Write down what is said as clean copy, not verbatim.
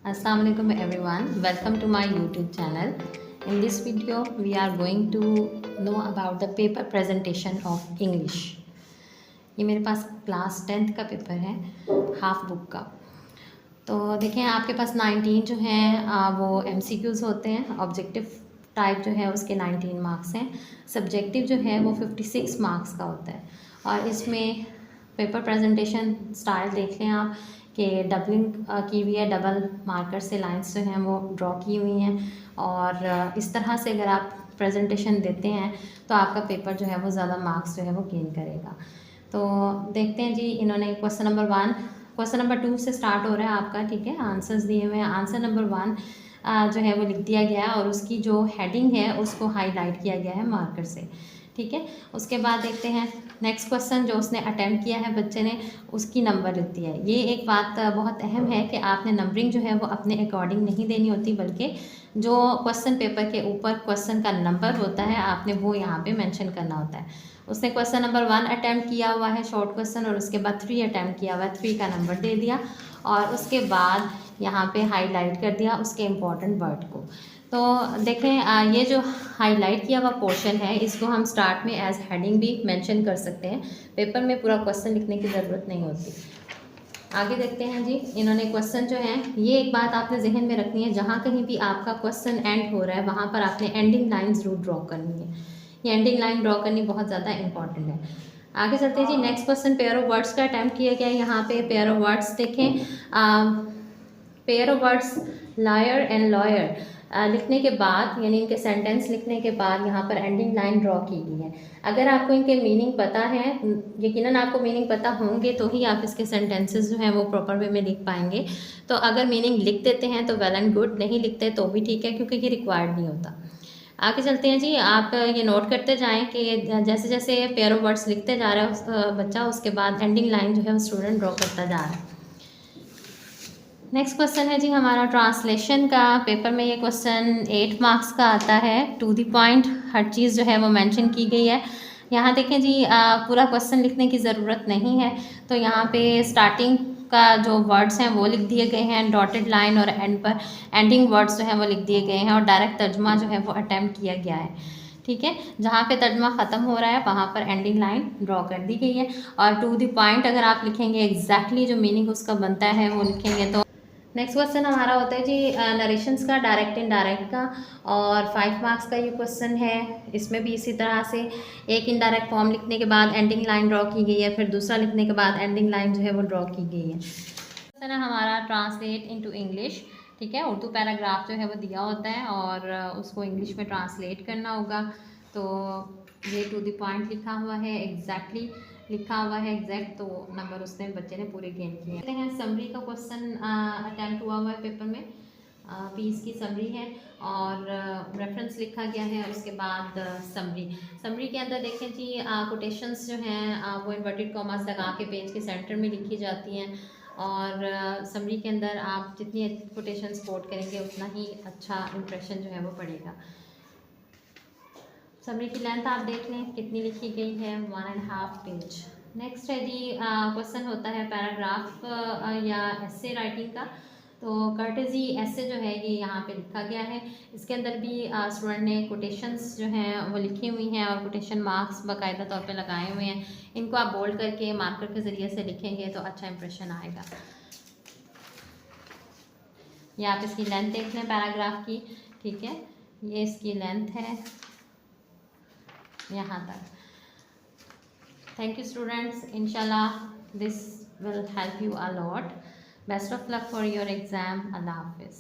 Assalamualaikum everyone, welcome to my YouTube channel. In this video we are going to know about the paper presentation of English. ये मेरे पास class 10th का paper है, half book का। तो देखें आपके पास 19 जो हैं वो MCQs होते हैं। ऑब्जेक्टिव टाइप जो है उसके 19 मार्क्स हैं। सब्जेक्टिव जो है वो 56 मार्क्स का होता है। और इसमें पेपर प्रेजेंटेशन स्टाइल देख लें आप कि डबलिंग की हुई है, डबल मार्कर से लाइंस जो हैं वो ड्रॉ की हुई हैं। और इस तरह से अगर आप प्रेजेंटेशन देते हैं तो आपका पेपर जो है वो ज़्यादा मार्क्स जो है वो गेन करेगा। तो देखते हैं जी, इन्होंने क्वेश्चन नंबर 1, क्वेश्चन नंबर 2 से स्टार्ट हो रहा है आपका, ठीक है। आंसर्स दिए हुए हैं। आंसर नंबर 1 जो है वो लिख दिया गया है और उसकी जो हेडिंग है उसको हाईलाइट किया गया है मार्कर से, ठीक है। उसके बाद देखते हैं नेक्स्ट क्वेश्चन जो उसने अटेम्प्ट किया है बच्चे ने, उसकी नंबर लिख दिया है। ये एक बात बहुत अहम है कि आपने नंबरिंग जो है वो अपने अकॉर्डिंग नहीं देनी होती, बल्कि जो क्वेश्चन पेपर के ऊपर क्वेश्चन का नंबर होता है आपने वो यहाँ पे मेंशन करना होता है। उसने क्वेश्चन नंबर 1 अटैम्प्ट किया हुआ है, शॉर्ट क्वेश्चन, और उसके बाद 3 अटैम्प्ट किया हुआ है, 3 का नंबर दे दिया और उसके बाद यहाँ पे हाईलाइट कर दिया उसके इम्पॉर्टेंट वर्ड को। तो देखें ये जो हाईलाइट किया हुआ पोर्शन है इसको हम स्टार्ट में एज हेडिंग भी मेंशन कर सकते हैं। पेपर में पूरा क्वेश्चन लिखने की ज़रूरत नहीं होती। आगे देखते हैं जी, इन्होंने क्वेश्चन जो है, ये एक बात आपने जहन में रखनी है, जहाँ कहीं भी आपका क्वेश्चन एंड हो रहा है वहाँ पर आपने एंडिंग लाइन ज़रूर ड्रॉ करनी है। ये एंडिंग लाइन ड्रॉ करनी बहुत ज़्यादा इंपॉर्टेंट है। आगे चलते हैं जी, next question pair of words का अटैम्प्ट किया गया है। यहाँ पे पेयर ऑफ वर्ड्स देखें, pair of words liar and lawyer लिखने के बाद, यानी इनके सेंटेंस लिखने के बाद यहाँ पर एंडिंग लाइन ड्रॉ की गई है। अगर आपको इनके मीनिंग पता है, यकीनन आपको मीनिंग पता होंगे तो ही आप इसके सेंटेंसेस जो हैं वो प्रॉपर वे में लिख पाएंगे। तो अगर मीनिंग लिख देते हैं तो वेल एंड गुड, नहीं लिखते तो भी ठीक है, क्योंकि ये रिक्वायर्ड नहीं होता। आगे चलते हैं जी, आप ये नोट करते जाएं कि जैसे जैसे पेयर ऑफ वर्ड्स लिखते जा रहा है बच्चा, उसके बाद एंडिंग लाइन जो है वो स्टूडेंट ड्रॉ करता जा रहा है। नेक्स्ट क्वेश्चन है जी हमारा ट्रांसलेशन का। पेपर में ये क्वेश्चन 8 मार्क्स का आता है, टू द पॉइंट, हर चीज़ जो है वो मेंशन की गई है। यहाँ देखें जी, पूरा क्वेश्चन लिखने की ज़रूरत नहीं है। तो यहाँ पे स्टार्टिंग का जो वर्ड्स हैं वो लिख दिए गए हैं, डॉटेड लाइन, और एंड पर एंडिंग वर्ड्स जो हैं वो लिख दिए गए हैं, और डायरेक्ट तर्जमा जो है वो अटैम्प्ट किया गया है, ठीक है। जहाँ पे तर्जमा ख़त्म हो रहा है वहाँ पर एंडिंग लाइन ड्रॉ कर दी गई है। और टू द पॉइंट अगर आप लिखेंगे, एग्जैक्टली जो मीनिंग उसका बनता है वो लिखेंगे। तो नेक्स्ट क्वेश्चन हमारा होता है जी नरेशंस का, डायरेक्ट इनडायरेक्ट का, और 5 मार्क्स का ये क्वेश्चन है। इसमें भी इसी तरह से एक इनडायरेक्ट फॉर्म लिखने के बाद एंडिंग लाइन ड्रॉ की गई है, फिर दूसरा लिखने के बाद एंडिंग लाइन जो है वो ड्रॉ की गई है। क्वेश्चन है हमारा ट्रांसलेट इनटू इंग्लिश, ठीक है। उर्दू पैराग्राफ जो है वो दिया होता है और उसको इंग्लिश में ट्रांसलेट करना होगा। तो ये टू द पॉइंट लिखा हुआ है, एग्जैक्टली लिखा हुआ है, एग्जैक्ट, तो नंबर उसने बच्चे ने पूरे गेन किए हैं। समरी का क्वेश्चन अटैम्प्ट हुआ हुआ है पेपर में, पीस की समरी है और रेफरेंस लिखा गया है। उसके बाद समरी के अंदर देखें जी, कोटेशंस जो हैं वो इन्वर्टेड कॉमास लगा के पेज के सेंटर में लिखी जाती हैं, और समरी के अंदर आप जितनी कोटेशंस कोट करेंगे उतना ही अच्छा इंप्रेशन जो है वो पड़ेगा। समरी की लेंथ आप देख लें कितनी लिखी गई है, 1.5 पेज। नेक्स्ट है जी, क्वेश्चन होता है पैराग्राफ या एसे राइटिंग का। तो कर्टेजी एसे जो है ये यहाँ पे लिखा गया है। इसके अंदर भी स्टूडेंट ने कोटेशंस जो हैं वो लिखी हुई हैं और कोटेशन मार्क्स बाकायदा तौर पे लगाए हुए हैं। इनको आप बोल्ड करके मार्कर के ज़रिए से लिखेंगे तो अच्छा इंप्रेशन आएगा। ये आप इसकी लेंथ देख लें पैराग्राफ की, ठीक है। ये इसकी लेंथ है यहाँ तक। थैंक यू स्टूडेंट्स, इंशाल्लाह this will help you a lot. Best of luck for your exam. Allah Hafiz.